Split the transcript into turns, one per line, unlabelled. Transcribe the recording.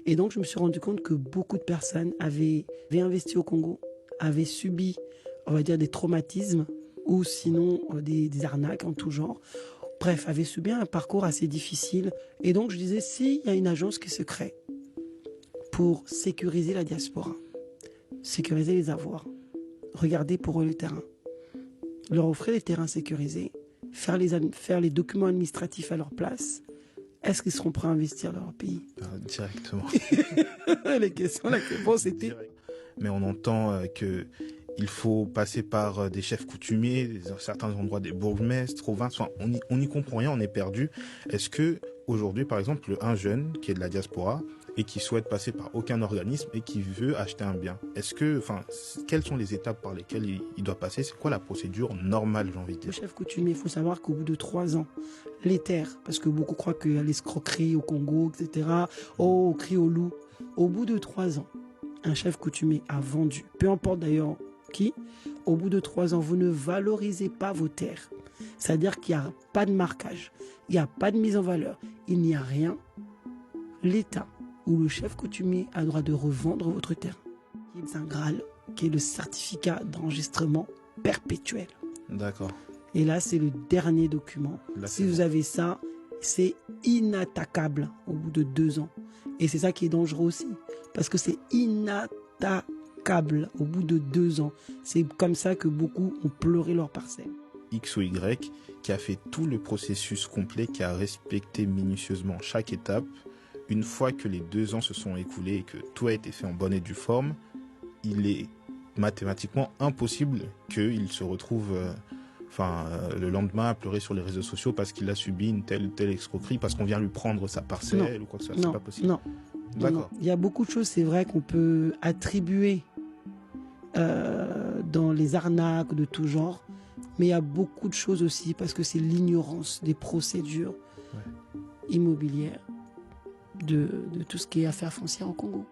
Et donc, je me suis rendu compte que beaucoup de personnes avaient investi au Congo, avaient subi, on va dire, des traumatismes ou sinon des arnaques en tout genre. Bref, avaient subi un parcours assez difficile. Et donc, je disais, s'il y a une agence qui se crée pour sécuriser la diaspora, sécuriser les avoirs, regarder pour eux le terrain, leur offrir les terrains sécurisés, faire les documents administratifs à leur place, est-ce qu'ils seront prêts à investir dans leur pays?
Directement.
Les questions, la réponse était...
Mais on entend que il faut passer par des chefs coutumiers, certains endroits des bourgmestres, provinces, enfin, on n'y comprend rien, on est perdu. Est-ce que aujourd'hui, par exemple, un jeune qui est de la diaspora et qui souhaite passer par aucun organisme et qui veut acheter un bien, quelles sont les étapes par lesquelles il doit passer? C'est quoi la procédure normale, j'ai envie de dire?
Le chef coutumier, il faut savoir qu'au bout de 3 ans, les terres, parce que beaucoup croient qu'il y a l'escroquerie au Congo, etc., au cri au loup, au bout de 3 ans, un chef coutumier a vendu, peu importe d'ailleurs qui, au bout de 3 ans, vous ne valorisez pas vos terres. C'est-à-dire qu'il n'y a pas de marquage, il n'y a pas de mise en valeur, il n'y a rien. L'État ou le chef coutumier a le droit de revendre votre terre, qui est un Graal, qui est le certificat d'enregistrement perpétuel.
D'accord.
Et là, c'est le dernier document.
Là,
si vous avez ça, c'est inattaquable au bout de 2 ans. Et c'est ça qui est dangereux aussi, parce que c'est inattaquable au bout de 2 ans. C'est comme ça que beaucoup ont pleuré leur parcelle.
X ou Y, qui a fait tout le processus complet, qui a respecté minutieusement chaque étape. Une fois que les 2 ans se sont écoulés et que tout a été fait en bonne et due forme, il est mathématiquement impossible qu'il se retrouve le lendemain à pleurer sur les réseaux sociaux parce qu'il a subi une telle escroquerie, parce qu'on vient lui prendre sa parcelle ou quoi que ce soit. C'est pas possible.
Non.
D'accord.
Il y a beaucoup de choses, c'est vrai, qu'on peut attribuer dans les arnaques de tout genre, mais il y a beaucoup de choses aussi parce que c'est l'ignorance des procédures immobilières de tout ce qui est affaires foncières au Congo.